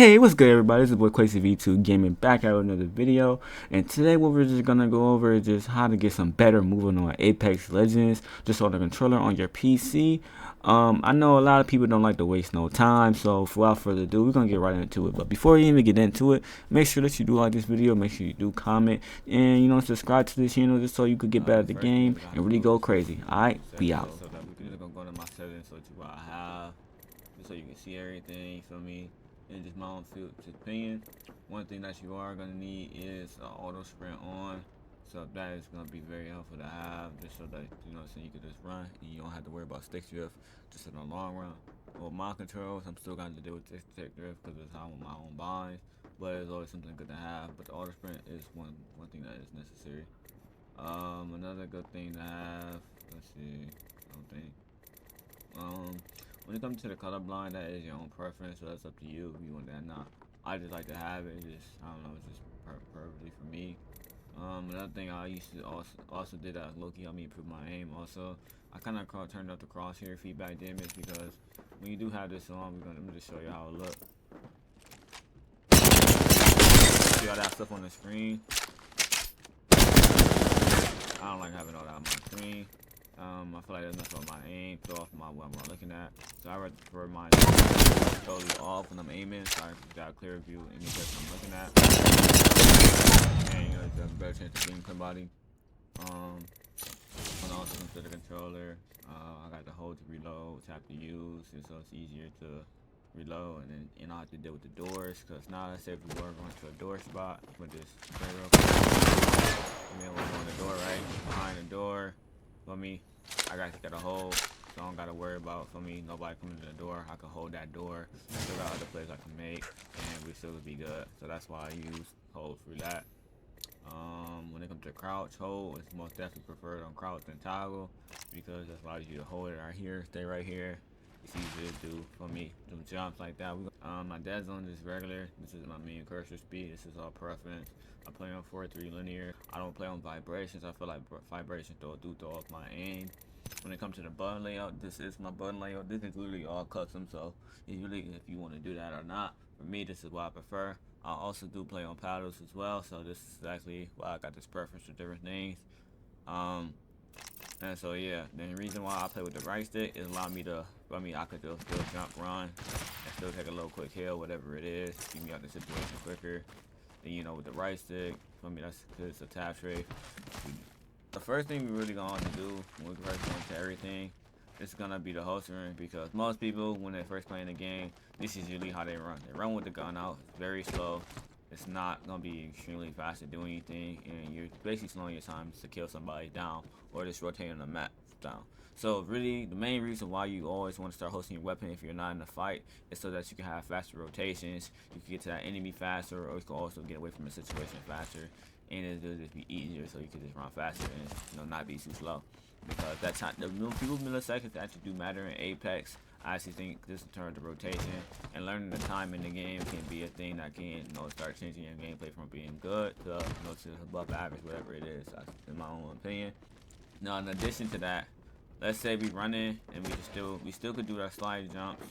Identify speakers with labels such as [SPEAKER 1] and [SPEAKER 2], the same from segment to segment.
[SPEAKER 1] Hey, what's good, everybody? This is your boy Quasi V2 Gaming back out with another video, and today what we're just gonna go over is just how to get some better movement on Apex Legends, just on the controller on your PC. I know a lot of people don't like to waste no time, so without further ado, we're gonna get right into it. But before you even get into it, make sure that you do like this video, make sure you do comment, and subscribe to this channel just so you could get better at the game and really go crazy. Alright, we out.
[SPEAKER 2] So that we can just go to my settings, so what I have, just so you can see everything. You feel me? And just my own opinion. One thing that you are gonna need is auto sprint on. So that is gonna be very helpful to have, just so that so you can just run and you don't have to worry about stick drift just in the long run. Well, my controls, I'm still gonna deal with stick drift because it's how my own binds, but it's always something good to have. But the auto sprint is one thing that is necessary. Another good thing to have. Let's see. I don't think. When it comes to the colorblind, that is your own preference, so that's up to you if you want that or not. I just like to have it. I don't know, it's just perfectly for me. Another thing I used to also did that low-key helped me improve my aim. Also, I kind of turned up the crosshair feedback damage because when you do have this on, let me just show you how it looks. See all that stuff on the screen? I don't like having all that on my screen. I feel like that's messing up my aim, throw off what I'm looking at. So I would prefer mine totally off when I'm aiming, so I got a clear view of anything I'm looking at. And you have a better chance of beating somebody. When also comes to the controller, I got the hold to reload, tap to use, and so it's easier to reload, and then I don't have to deal with the doors, because now let's say if we were going to a door spot, we can just play real quick. And then we're going to the door, right? Behind the door. For me, I got a hold, so I don't gotta worry about nobody coming to the door. I can hold that door. I still got other plays I can make, and we still be good. So that's why I use hold for that. When it comes to crouch, hold is most definitely preferred on crouch than toggle, because that allows you to hold it right here, stay right here. It's easier to do for me. Do jumps like that. My dead zone is regular. This is my main cursor speed. This is all preference. I play on 4-3 linear. I don't play on vibrations. I feel like vibrations do throw off my aim. When it comes to the button layout, this is my button layout. This is literally all custom, so it's really if you want to do that or not. For me, this is what I prefer. I also do play on paddles as well, so this is actually why I got this preference for different things. And so yeah, the reason why I play with the right stick is allow me to, I could still jump, run, and still take a little quick hill, whatever it is, keep me out of the situation quicker. Then with the right stick, that's because it's a tap strafe. The first thing we really gonna have to do when we first go into everything is gonna be the holstering, because most people when they first play in the game, this is usually how they run. They run with the gun out, it's very slow. It's not gonna be extremely fast to do anything, and you're basically slowing your time to kill somebody down or just rotating the map down. So really, the main reason why you always want to start hosting your weapon if you're not in a fight is so that you can have faster rotations, you can get to that enemy faster, or you can also get away from the situation faster, and it'll just be easier, so you can just run faster and not be too slow. Because that time, the few milliseconds actually do matter in Apex. I actually think this in terms of rotation and learning the time in the game can be a thing that can start changing your gameplay from being good to to above average, whatever it is. That's in my own opinion. Now, in addition to that, let's say we running and we still could do our slide jumps,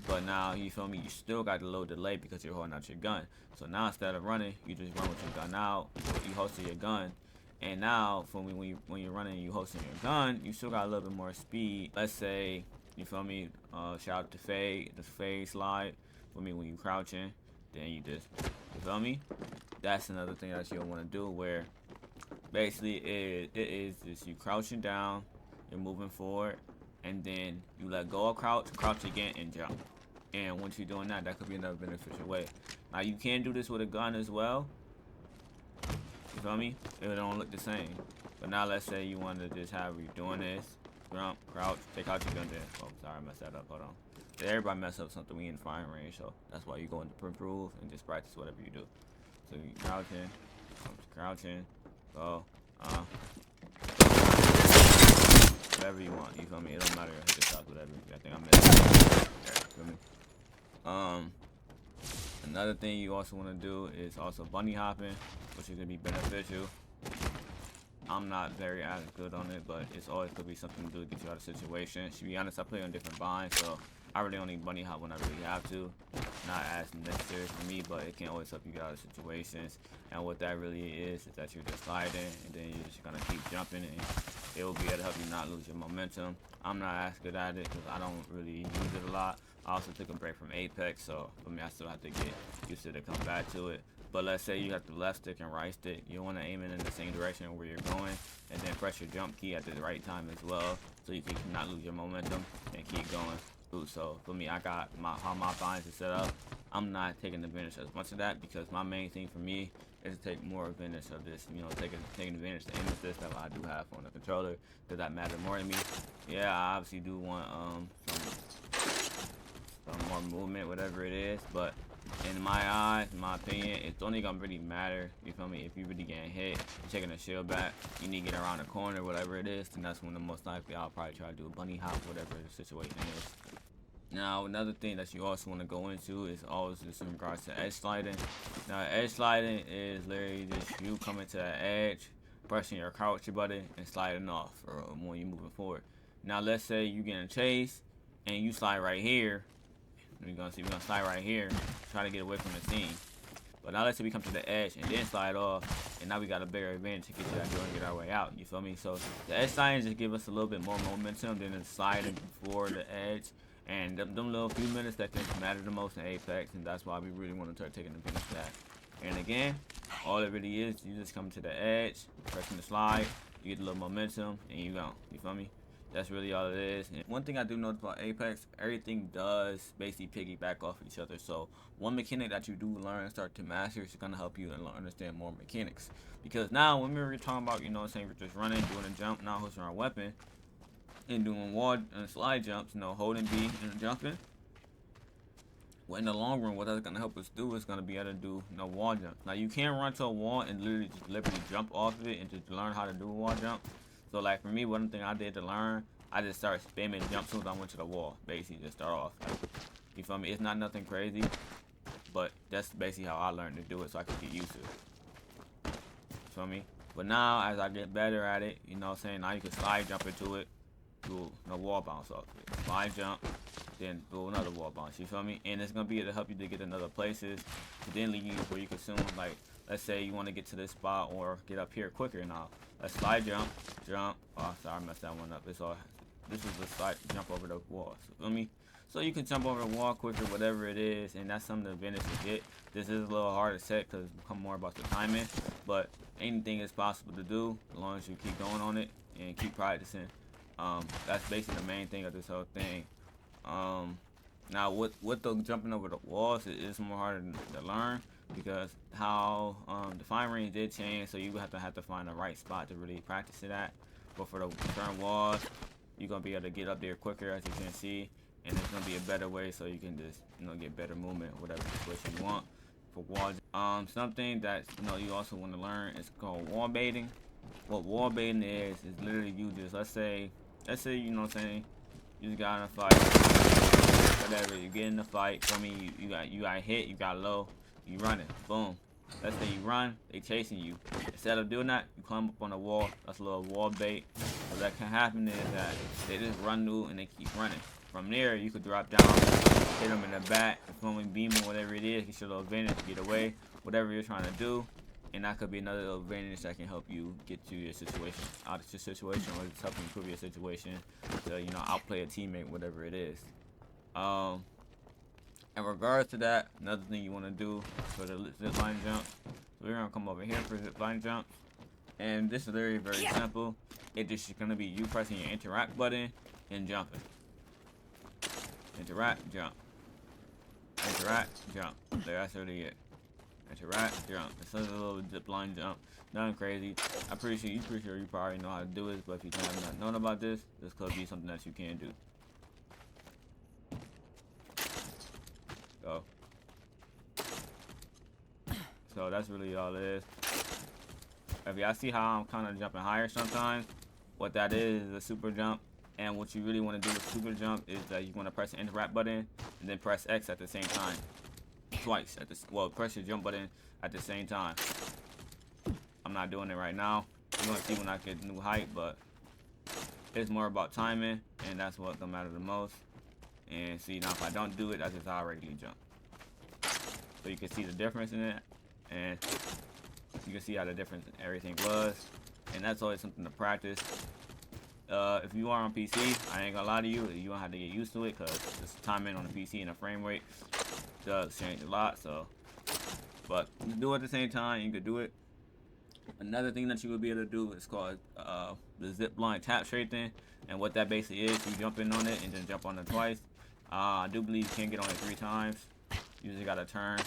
[SPEAKER 2] but now you feel me, you still got a little delay because you're holding out your gun. So now instead of running, you just run with your gun out, you holster your gun. And now, when you're running and you holster your gun, you still got a little bit more speed. Let's say, you feel me? Shout out to Faide, the Faide Slide. For me, when you crouching, then you feel me? That's another thing that you'll want to do, where basically it is just you crouching down, you're moving forward, and then you let go of crouch again, and jump. And once you're doing that, that could be another beneficial way. Now you can do this with a gun as well. You feel me? It don't look the same. But now let's say you want to just have you doing this. Jump, crouch, take out your gun there. Oh, sorry, I messed that up. Hold on. Everybody mess up something. We in firing range, so that's why you go into improve and just practice whatever you do. So you crouching, go, whatever you want. You feel me? It don't matter. Hit the shots, whatever. I think I messed up. You feel me? Another thing you also want to do is also bunny hopping, which is gonna be beneficial. I'm not very as good on it, but it's always gonna be something to do to get you out of situation. To be honest, I play on different binds, so I really only bunny hop when I really have to. Not as necessary for me, but it can always help you get out of situations. And what that really is that you're just sliding, and then you're just gonna keep jumping, and it will be able to help you not lose your momentum. I'm not as good at it because I don't really use it a lot. I also took a break from Apex, so for me, I still have to get used to it to come back to it. But let's say you have the left stick and right stick. You want to aim it in the same direction where you're going, and then press your jump key at the right time as well, so you can not lose your momentum and keep going. So for me, I got how my binds are set up. I'm not taking advantage as much of that because my main thing for me is to take more advantage of this. You know, taking advantage of the aim assist that I do have on the controller. Does that matter more to me? Yeah, I obviously do want some more movement, whatever it is, but in my eyes, in my opinion, it's only gonna really matter, you feel me, if you really getting hit, you're taking a shield back, you need to get around the corner, whatever it is, then that's when the most likely I'll probably try to do a bunny hop, whatever the situation is. Now, another thing that you also want to go into is always just in regards to edge sliding. Now, edge sliding is literally just you coming to the edge, pressing your crouch button, and sliding off when you're moving forward. Now, let's say you're getting chased, and you slide right here. We're gonna slide right here, try to get away from the scene. But now let's say we come to the edge and then slide off, and now we got a bigger advantage to get to that door and get our way out. You feel me? So the edge sliding just give us a little bit more momentum than the sliding before the edge. And them little few minutes that can matter the most in Apex, and that's why we really want to start taking advantage of that. And again, all it really is, you just come to the edge, pressing the slide, you get a little momentum, and you go. You feel me? That's really all it is. And one thing I do know about Apex, everything does basically piggyback off each other. So one mechanic that you do learn and start to master is going to help you understand more mechanics. Because now when we were talking about, you know what I'm saying, we're just running, doing a jump, now holding our weapon, and doing wall and slide jumps, you know, holding B and jumping. Well, in the long run, what that's gonna help us do is gonna be able to do, you know, wall jumps. Now you can run to a wall and literally jump off of it and just learn how to do a wall jump. So like for me, one thing I did to learn, I just started spamming jumps as soon as I went to the wall. Basically, just start off. You feel me? It's not nothing crazy, but that's basically how I learned to do it, so I could get used to it. You feel me? But now, as I get better at it, you know what I'm saying, now you can slide jump into it. Do a wall bounce off of it. Slide jump, then do another wall bounce. You feel me? And it's gonna be able to help you to get in other places, to then lead you where you can soon, like, let's say you want to get to this spot or get up here quicker. Now, let's slide jump, jump. Oh, sorry, I messed that one up. It's all. This is the slide jump over the wall. So, feel me? So you can jump over the wall quicker, whatever it is, and that's some of the advantage to get. This is a little hard to set because it's become more about the timing, but anything is possible to do as long as you keep going on it and keep practicing. That's basically the main thing of this whole thing. Now with the jumping over the walls, it's more harder to learn because how the fine range did change, so you have to find the right spot to really practice it at. But for the certain walls, you're gonna be able to get up there quicker, as you can see, and it's gonna be a better way so you can just, you know, get better movement, whatever situation you want for walls. Something that, you know, you also want to learn is called wall baiting. What wall baiting is literally you just, let's say, you know what I'm saying, you just got in a fight, whatever, you get in the fight, for me, you got hit, you got low, you running, boom. Let's say you run, they chasing you. Instead of doing that, you climb up on the wall. That's a little wall bait. What that can happen is that they just run through and they keep running. From there, you could drop down, hit them in the back, beam or whatever it is, get your little advantage, get away, whatever you're trying to do. And that could be another little advantage that can help you get to your situation, out of your situation, or just help you improve your situation to, you know, outplay a teammate, whatever it is. In regards to that, another thing you want to do for the zipline jump, so we're gonna come over here for zipline jump, and this is very simple. It's just gonna be you pressing your interact button and jumping. Interact, jump. Interact, jump. That's really it. Interact, jump. It's a little zipline jump. Nothing crazy. I'm pretty sure you probably know how to do this, but if you have not known about this could be something that you can do. Go. So that's really all it is. If y'all see how I'm kind of jumping higher sometimes, what that is a super jump. And what you really want to do with super jump is that you want to press the interact button and then press X at the same time. Twice at this, well, press your jump button at the same time. I'm not doing it right now. You're gonna see when I get new height, but it's more about timing, and that's what's gonna matter the most. And see, now if I don't do it, that's just how I regularly jump. So you can see the difference in it, and you can see how the difference in everything was. And that's always something to practice. If you are on PC, I ain't gonna lie to you, you don't have to get used to it, because this timing on the PC and the frame rate does change a lot. So, but you do it at the same time, you could do it. Another thing that you would be able to do is called the Zipline tap strafing, and what that basically is, you jump in on it and then jump on it twice. I do believe you can get on it 3 times. You just gotta turn,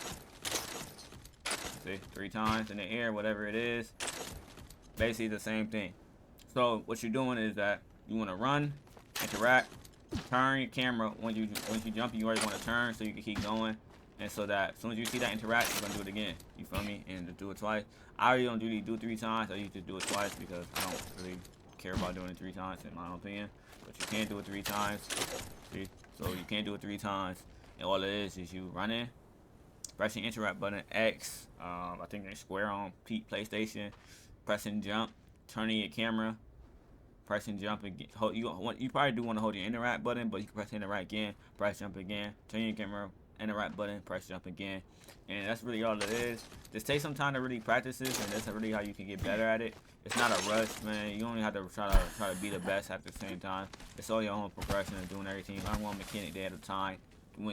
[SPEAKER 2] see, 3 times in the air, whatever it is. Basically the same thing. So what you're doing is that you want to run, interact, turn your camera. Once you jump, you already want to turn so you can keep going, and so that as soon as you see that interact, you're gonna do it again. You feel me? And to do it twice. I really don't really do 3 times. I usually do it twice because I don't really care about doing it 3 times in my own opinion. But you can't do it 3 times. See? So you can't do it 3 times, and all it is you running, pressing interact button X. I think it's square on PlayStation. Pressing jump, turning your camera, pressing jump again. You probably do want to hold your interact button, but you can press interact again, press jump again, turn your camera, interact button, press jump again. And that's really all it is. Just take some time to really practice this, and that's really how you can get better at it. It's not a rush, man. You only have to try to be the best at the same time. It's all your own progression and doing everything. Learn one mechanic day at a time.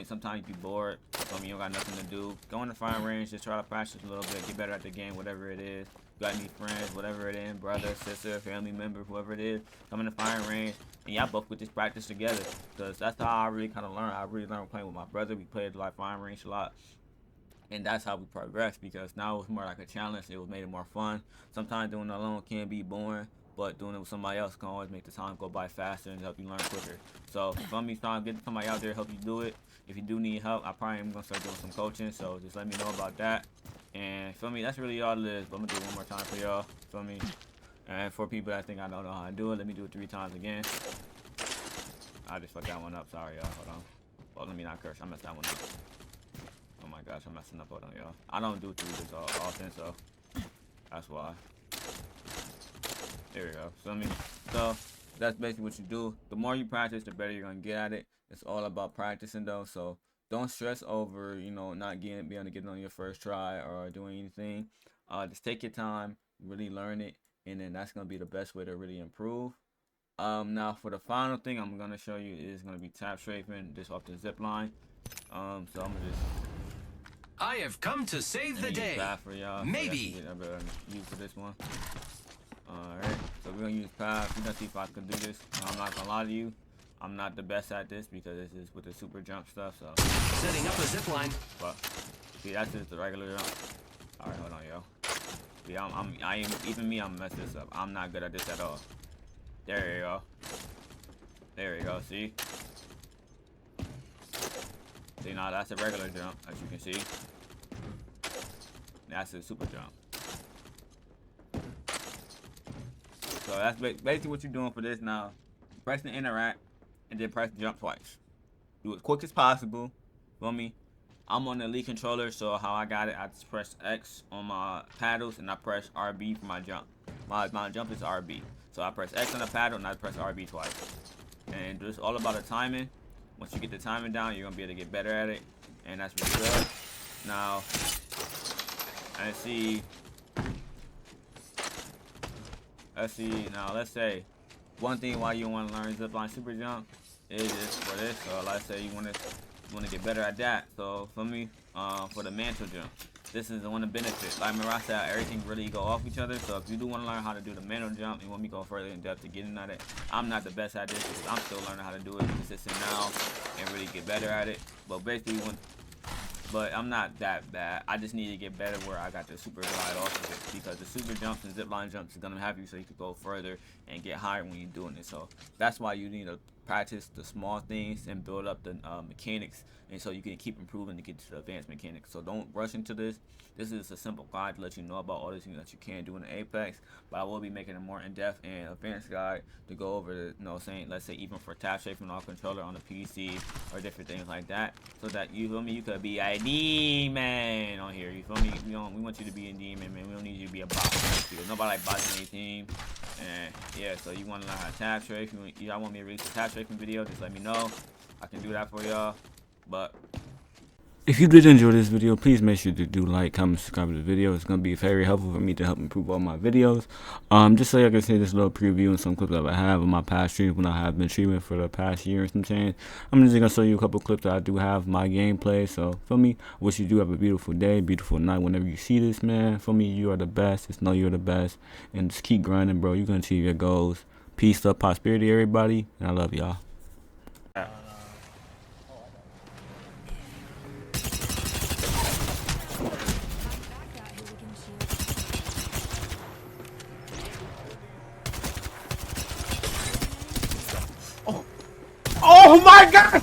[SPEAKER 2] Sometimes you be bored, you don't got nothing to do. Go in the firing range, just try to practice a little bit, get better at the game, whatever it is. You got any friends, whatever it is, brother, sister, family member, whoever it is, come in the firing range, and y'all both could just practice together. Because that's how I really kind of learned. I really learned playing with my brother. We played like firing range a lot. And that's how we progressed, because now it was more like a challenge. It made it more fun. Sometimes doing it alone can be boring, but doing it with somebody else can always make the time go by faster and help you learn quicker. So for me, trying to get somebody out there to help you do it. If you do need help, I probably am going to start doing some coaching, so just let me know about that. And feel me, that's really all it is. But I'm going to do it one more time for y'all. Feel me? And for people that think I don't know how to do it, let me do it 3 times again. I just fucked that one up. Sorry, y'all. Hold on. Well, let me not curse. I messed that one up. Oh my gosh, I'm messing up. Hold on, y'all. I don't do 3 this often, so that's why. There we go. Feel me? So that's basically what you do. The more you practice, the better you're going to get at it. It's all about practicing, though. So don't stress over, not being able to get it on your first try or doing anything. Just take your time, really learn it, and then that's going to be the best way to really improve. Now for the final thing I'm going to show you is going to be tap strafing, just off the zip line. So I'm going to just...
[SPEAKER 3] I have come to save the day.
[SPEAKER 2] For y'all.
[SPEAKER 3] Maybe.
[SPEAKER 2] So use for this one. Alright, so we're going to use path. We're going to see if I can do this. I'm not going to lie to you. I'm not the best at this because this is with the super jump stuff, so.
[SPEAKER 3] Setting up a zip line.
[SPEAKER 2] But, see, that's just the regular jump. Alright, hold on, yo. See, even me, I'm messing this up. I'm not good at this at all. There you go. There you go, see? See, now that's a regular jump, as you can see. That's a super jump. So that's basically what you're doing for this now. Press the interact, and then press jump twice. Do it as quick as possible. Feel me? I'm on the Elite controller, so how I got it, I just press X on my paddles, and I press RB for my jump. My jump is RB. So I press X on the paddle, and I press RB twice. And it's all about the timing. Once you get the timing down, you're going to be able to get better at it. And that's really good. Now, let's say one thing why you want to learn Zipline Super Jump is just for this. So let's say you want to get better at that. So for me, for the Mantle Jump, this is the one of the benefits. Like Mirage said, everything really go off each other. So if you do want to learn how to do the Mantle Jump, you want me to go further in depth to getting at it. I'm not the best at this because I'm still learning how to do it consistent now and really get better at it. But basically, but I'm not that bad. I just need to get better where I got the super glide off of it, because the super jumps and zipline jumps is gonna have you so you can go further and get higher when you're doing it. So that's why you need to practice the small things and build up the mechanics, and so you can keep improving to get to the advanced mechanics. So don't rush into this. This is a simple guide to let you know about all the things that you can do in the Apex, but I will be making a more in-depth and advanced guide to go over the, let's say even for tap strafing off controller on the PC or different things like that, so that you feel me, you could be a demon on here. You feel me? We want you to be a demon, man. We don't need you to be a bot, because nobody like bots in any team. And yeah, so you want to learn how to tap strafe. Y'all want me to release a tap strafing video? Just let me know. I can do that for y'all. But
[SPEAKER 1] if you did enjoy this video, please make sure to do like, comment, subscribe to the video. It's going to be very helpful for me to help improve all my videos. Just so y'all can see this little preview and some clips that I have of my past streams when I have been streaming for the past year or something. I'm just going to show you a couple clips that I do have my gameplay. So, for me, I wish you do have a beautiful day, beautiful night whenever you see this, man. For me, you are the best. Just know you're the best. And just keep grinding, bro. You're going to achieve your goals. Peace, love, prosperity, everybody. And I love y'all.
[SPEAKER 2] oh my god!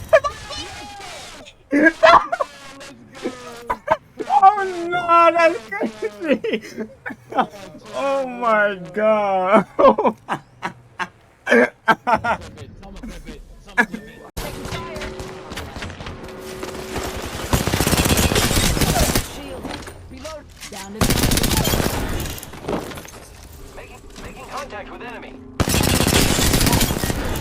[SPEAKER 2] Oh no, that's crazy! Oh my god!
[SPEAKER 3] Making contact with enemy.